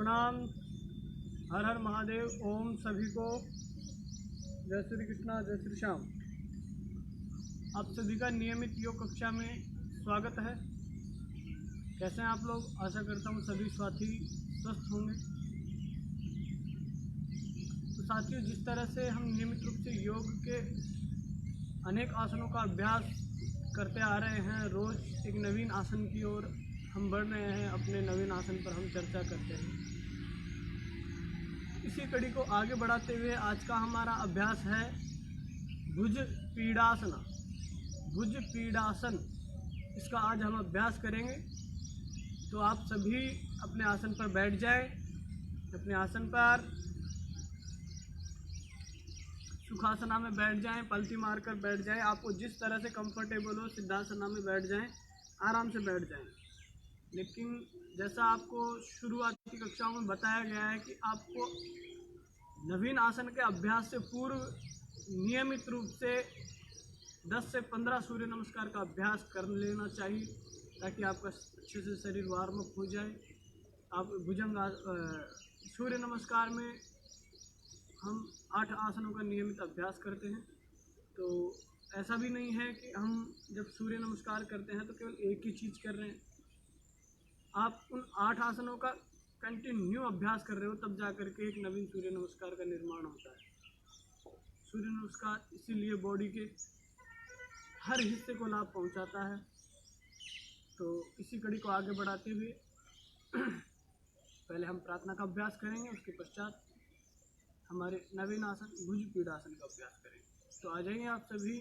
प्रणाम। हर हर महादेव। ओम सभी को जय श्री कृष्णा, जय श्री श्याम। आप सभी का नियमित योग कक्षा में स्वागत है। कैसे हैं आप लोग? आशा करता हूँ सभी साथी स्वस्थ होंगे। तो साथियों, जिस तरह से हम नियमित रूप से योग के अनेक आसनों का अभ्यास करते आ रहे हैं, रोज़ एक नवीन आसन की ओर हम बढ़ रहे हैं। अपने नवीन आसन पर हम चर्चा करते हैं। इसी कड़ी को आगे बढ़ाते हुए आज का हमारा अभ्यास है भुज पीड़ासना। भुज पीड़ासन, इसका आज हम अभ्यास करेंगे। तो आप सभी अपने आसन पर बैठ जाएं। अपने आसन पर सुखासना में बैठ जाएं, पलथी मारकर बैठ जाएं। आपको जिस तरह से कंफर्टेबल हो सिद्धासना में बैठ जाएं, आराम से बैठ जाएं। लेकिन जैसा आपको शुरुआती कक्षाओं में बताया गया है कि आपको नवीन आसन के अभ्यास से पूर्व नियमित रूप से 10 से 15 सूर्य नमस्कार का अभ्यास कर लेना चाहिए, ताकि आपका अच्छे से शरीर वार्म अप हो जाए। आप भुजंग सूर्य नमस्कार में हम 8 आसनों का नियमित अभ्यास करते हैं। तो ऐसा भी नहीं है कि हम जब सूर्य नमस्कार करते हैं तो केवल एक ही चीज़ कर रहे हैं। आप उन 8 आसनों का कंटिन्यू अभ्यास कर रहे हो, तब जा कर के एक नवीन सूर्य नमस्कार का निर्माण होता है। सूर्य नमस्कार इसीलिए बॉडी के हर हिस्से को लाभ पहुंचाता है। तो इसी कड़ी को आगे बढ़ाते हुए पहले हम प्रार्थना का अभ्यास करेंगे, उसके पश्चात हमारे नवीन आसन भुज पीड़ासन का अभ्यास करेंगे। तो आ जाइए आप सभी।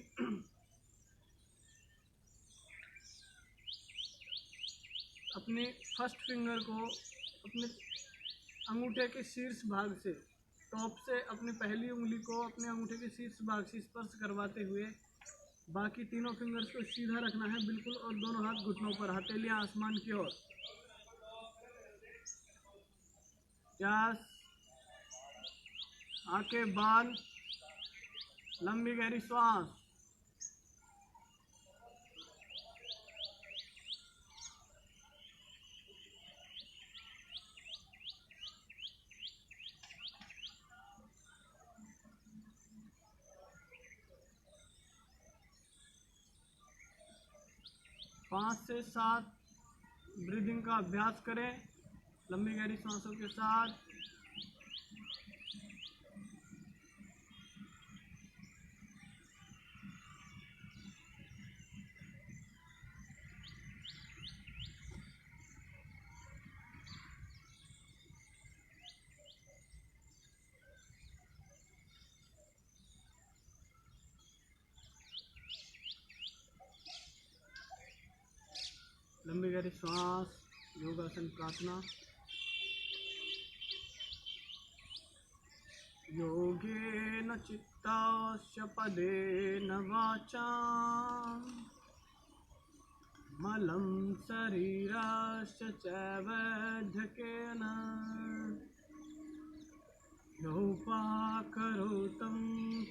अपने फर्स्ट फिंगर को अपने अंगूठे के शीर्ष भाग से, टॉप से अपनी पहली उंगली को अपने अंगूठे के शीर्ष भाग से स्पर्श करवाते हुए बाकी तीनों फिंगर्स को सीधा रखना है बिल्कुल, और दोनों हाथ घुटनों पर, हथेलियां आसमान की ओर। 50 आंखें बंद, लंबी गहरी श्वास। पाँच से 7 ब्रीदिंग का अभ्यास करें लंबी गहरी सांसों के साथ। लंबी गहरी श्वास, योगासन प्रार्थना। योगेन चित्तस्य पदेन वाचा मलं शरीरस्य चैवध्यकेन योपाकरोतं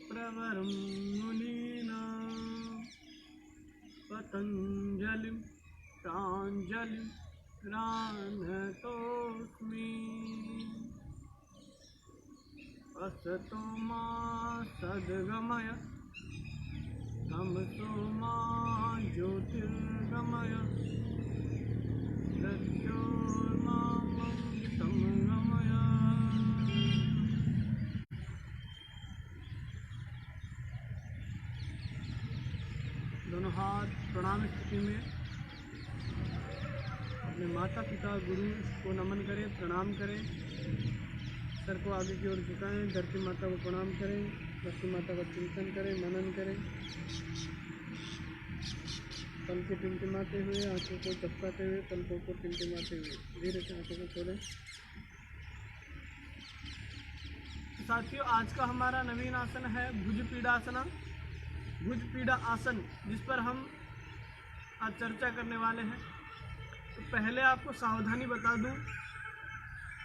प्रवरं मुनिना पतञ्जलिं प्राञ्जलिं प्रणतोऽस्मि। असतो मा सद्गमय तमसो मा ज्योतिर्गमय मृत्योर्मामृतं गमय। दोनों हाथ प्रणाम स्थिति में अपने माता पिता गुरु को नमन करें, प्रणाम करें। सर को आगे की ओर झुकाएं, धरती माता को प्रणाम करें, धरती माता का चिंतन करें, मनन करें। तन को टिमटिमाते हुए, आंखों को झपकाते हुए, पलकों को टिमटिमाते हुए धीरे से आंखों को खोलें। साथियों, आज का हमारा नवीन आसन है भुज पीड़ासना। भुज पीड़ा आसन, जिस पर हम आज चर्चा करने वाले हैं। तो पहले आपको सावधानी बता दूं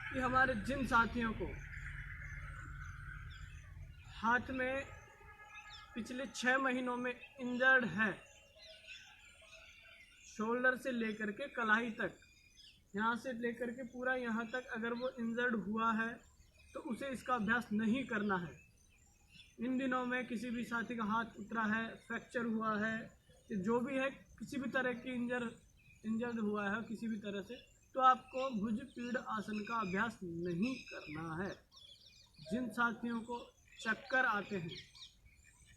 कि हमारे जिन साथियों को हाथ में पिछले 6 महीनों में इंजर्ड है, शोल्डर से लेकर के कलाई तक यहाँ से लेकर के पूरा यहाँ तक अगर वो इंजर्ड हुआ है तो उसे इसका अभ्यास नहीं करना है। इन दिनों में किसी भी साथी का हाथ उतरा है, फ्रैक्चर हुआ है, जो भी है, किसी भी तरह की इंजर्ड हुआ है किसी भी तरह से, तो आपको भुज पीड़ आसन का अभ्यास नहीं करना है। जिन साथियों को चक्कर आते हैं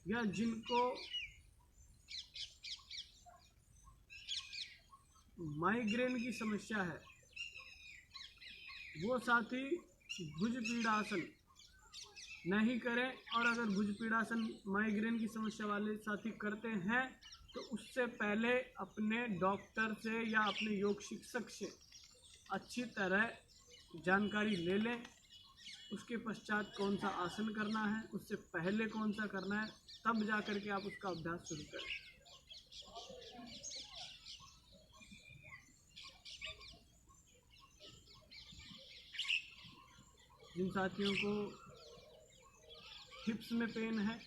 या जिनको माइग्रेन की समस्या है, वो साथी भुज पीड़ासन नहीं करें। और अगर भुज पीड़ासन माइग्रेन की समस्या वाले साथी करते हैं तो उससे पहले अपने डॉक्टर से या अपने योग शिक्षक से अच्छी तरह जानकारी ले लें। उसके पश्चात कौन सा आसन करना है, उससे पहले कौन सा करना है, तब जा कर के आप उसका अभ्यास शुरू करें। जिन साथियों को हिप्स में पेन है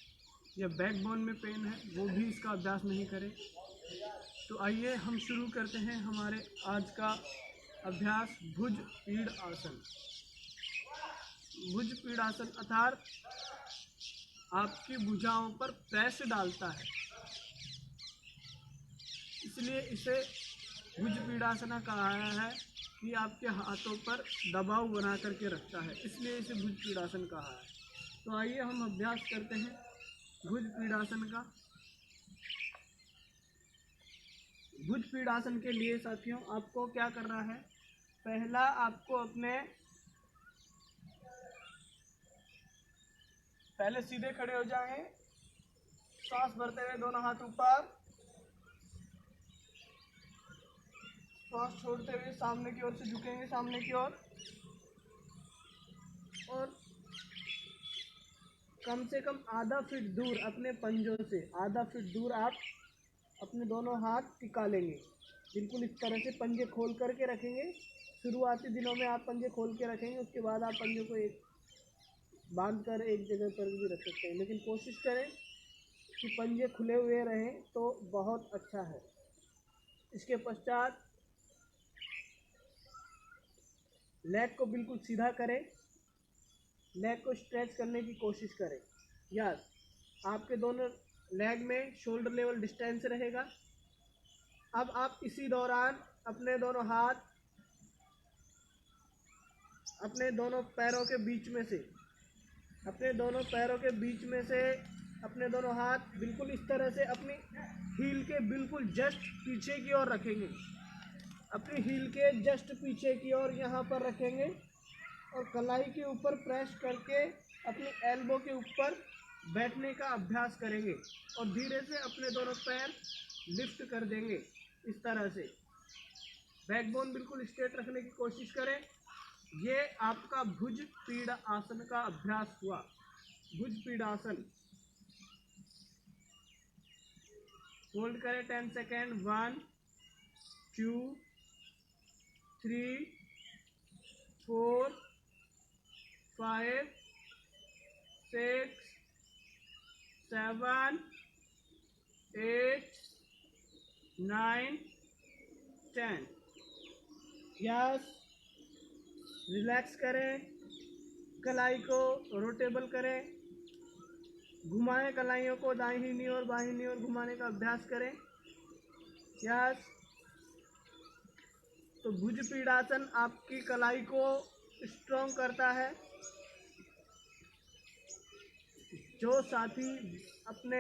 या बैकबोन में पेन है, वो भी इसका अभ्यास नहीं करें। तो आइए हम शुरू करते हैं हमारे आज का अभ्यास, भुज पीड़ आसन। भुज पीड़ आसन अर्थात आपकी भुजाओं पर प्रेस डालता है, इसलिए इसे भुज पीड़ासना कहा है कि आपके हाथों पर दबाव बना करके रखता है, इसलिए इसे भुज पीड़ासन कहा है। तो आइए हम अभ्यास करते हैं भुज पीड़ासन का। भुज पीड़ासन के लिए साथियों आपको क्या करना है, पहला आपको पहले सीधे खड़े हो जाएं, सांस भरते हुए दोनों हाथ ऊपर, सांस छोड़ते हुए सामने की ओर से झुकेंगे, सामने की ओर, और कम से कम आधा फीट दूर अपने पंजों से आधा फीट दूर आप अपने दोनों हाथ टिका लेंगे। बिल्कुल इस तरह से पंजे खोल करके रखेंगे। शुरुआती दिनों में आप पंजे खोल के रखेंगे, उसके बाद आप पंजों को एक बांध कर एक जगह पर भी रख सकते हैं, लेकिन कोशिश करें कि पंजे खुले हुए रहें तो बहुत अच्छा है। इसके पश्चात लेग को बिल्कुल सीधा करें, लेग को स्ट्रेच करने की कोशिश करें। यस, आपके दोनों लेग में शोल्डर लेवल डिस्टेंस रहेगा। अब आप इसी दौरान अपने दोनों हाथ अपने दोनों पैरों के बीच में से अपने दोनों हाथ बिल्कुल इस तरह से अपनी हील के बिल्कुल जस्ट पीछे की ओर रखेंगे। अपनी हील के जस्ट पीछे की ओर यहाँ पर रखेंगे और कलाई के ऊपर प्रेस करके अपनी एल्बो के ऊपर बैठने का अभ्यास करेंगे और धीरे से अपने दोनों पैर लिफ्ट कर देंगे। इस तरह से बैकबोन बिल्कुल स्ट्रेट रखने की कोशिश करें। ये आपका भुज पीड़ आसन का अभ्यास हुआ, भुज पीड़ आसन। होल्ड करें 10 सेकेंड, 1 2 3 4 5 6 7 8 9 10। यस, रिलैक्स करें, कलाई को रोटेबल करें, घुमाएं कलाइयों को दाहिनी ओर बाहिनी ओर घुमाने का अभ्यास करें। यस, तो भुज पीड़ासन आपकी कलाई को स्ट्रॉन्ग करता है। जो साथी अपने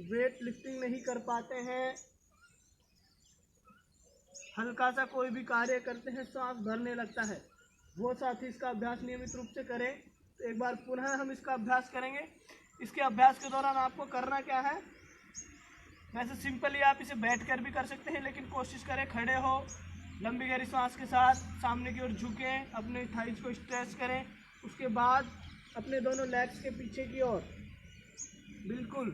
वेट लिफ्टिंग नहीं कर पाते हैं, हल्का सा कोई भी कार्य करते हैं सांस भरने लगता है, वो साथी इसका अभ्यास नियमित रूप से करें। तो एक बार पुनः हम इसका अभ्यास करेंगे। इसके अभ्यास के दौरान आपको करना क्या है, वैसे सिंपली आप इसे बैठकर भी कर सकते हैं, लेकिन कोशिश करें खड़े हो, लंबी गहरी सांस के साथ सामने की ओर झुकें, अपने थाइज को स्ट्रेच करें। उसके बाद अपने दोनों लेग्स के पीछे की ओर बिल्कुल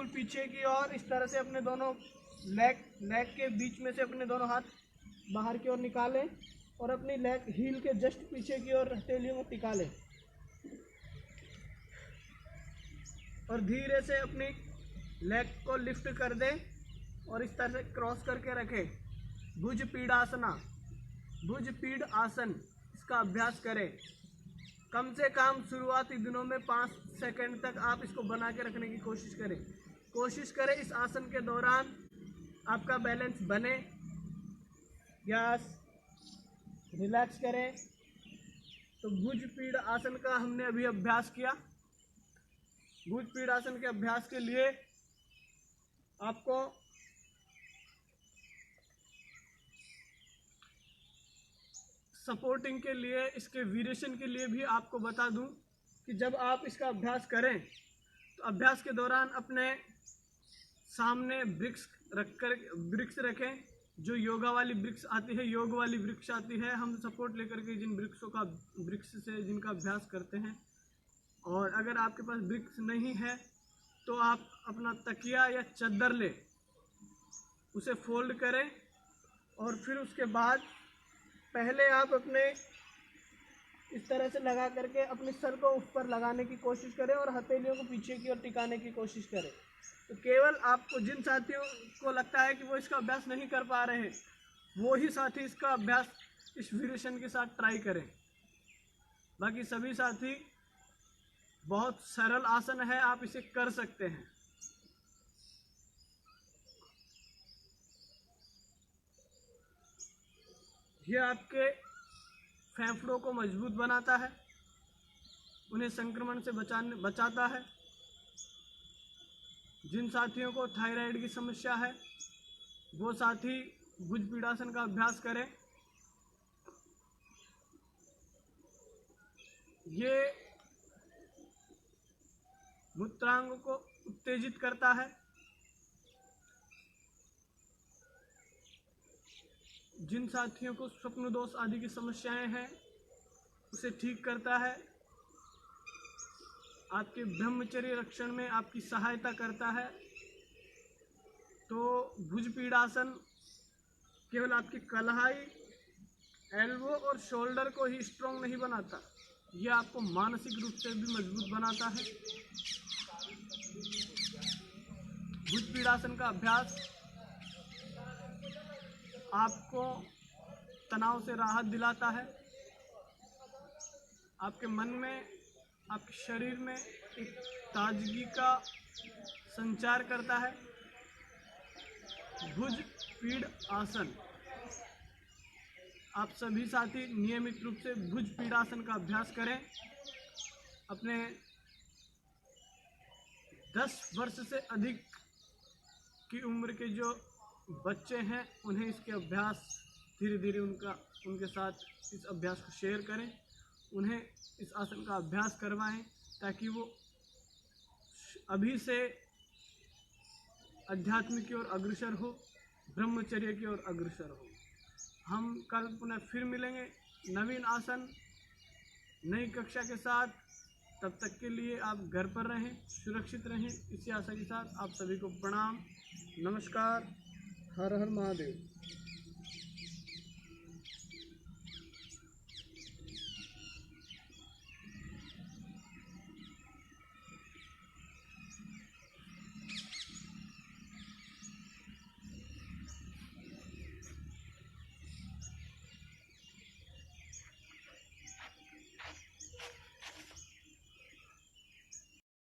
पीछे की ओर इस तरह से अपने दोनों लेग के बीच में से अपने दोनों हाथ बाहर की ओर निकालें और अपनी लेग हील के जस्ट पीछे की ओर हथेलियों में टिका लें और धीरे से अपनी लेग को लिफ्ट कर दें और इस तरह से क्रॉस करके रखें। भुज पीड़ासना, भुज पीठ आसन, इसका अभ्यास करें। कम से कम शुरुआती दिनों में 5 सेकंड तक आप इसको बना के रखने की कोशिश करें। कोशिश करें इस आसन के दौरान आपका बैलेंस बने। यस, रिलैक्स करें। तो भुज पीठ आसन का हमने अभी अभ्यास किया। भुज पीठ आसन के अभ्यास के लिए आपको सपोर्टिंग के लिए, इसके वीरेशन के लिए भी आपको बता दूं कि जब आप इसका अभ्यास करें तो अभ्यास के दौरान अपने सामने वृक्ष रखें। जो योगा वाली वृक्ष आती है, योग वाली वृक्ष आती है, हम सपोर्ट लेकर के वृक्ष से जिनका अभ्यास करते हैं। और अगर आपके पास वृक्ष नहीं है तो आप अपना तकिया या चद्दर ले, उसे फोल्ड करें और फिर उसके बाद पहले आप अपने इस तरह से लगा करके अपने सर को ऊपर लगाने की कोशिश करें और हथेलियों को पीछे की ओर टिकाने की कोशिश करें। तो केवल आपको, जिन साथियों को लगता है कि वो इसका अभ्यास नहीं कर पा रहे हैं, वो ही साथी इसका अभ्यास इस वेरिएशन के साथ ट्राई करें। बाकी सभी साथी, बहुत सरल आसन है, आप इसे कर सकते हैं। ये आपके फेफड़ों को मजबूत बनाता है, उन्हें संक्रमण से बचाता है। जिन साथियों को थायराइड की समस्या है वो साथी भुज पीठासन का अभ्यास करें। ये मूत्रांग को उत्तेजित करता है। जिन साथियों को स्वप्न दोष आदि की समस्याएं हैं उसे ठीक करता है। आपके ब्रह्मचर्य रक्षण में आपकी सहायता करता है। तो भुज पीठासन केवल आपकी कलाई, एल्बो और शोल्डर को ही स्ट्रॉन्ग नहीं बनाता, यह आपको मानसिक रूप से भी मजबूत बनाता है। भुज पीठासन का अभ्यास आपको तनाव से राहत दिलाता है, आपके मन में, आपके शरीर में एक ताजगी का संचार करता है। भुज पीठ आसन, आप सभी साथी नियमित रूप से भुज पीठासन का अभ्यास करें। अपने 10 वर्ष से अधिक की उम्र के जो बच्चे हैं उन्हें इसके अभ्यास धीरे धीरे उनके साथ इस अभ्यास को शेयर करें, उन्हें इस आसन का अभ्यास करवाएं ताकि वो अभी से अध्यात्म की ओर अग्रसर हो, ब्रह्मचर्य की ओर अग्रसर हो। हम कल पुनः फिर मिलेंगे नवीन आसन, नई कक्षा के साथ। तब तक के लिए आप घर पर रहें, सुरक्षित रहें। इसी आशा के साथ आप सभी को प्रणाम, नमस्कार, हर हर महादेव।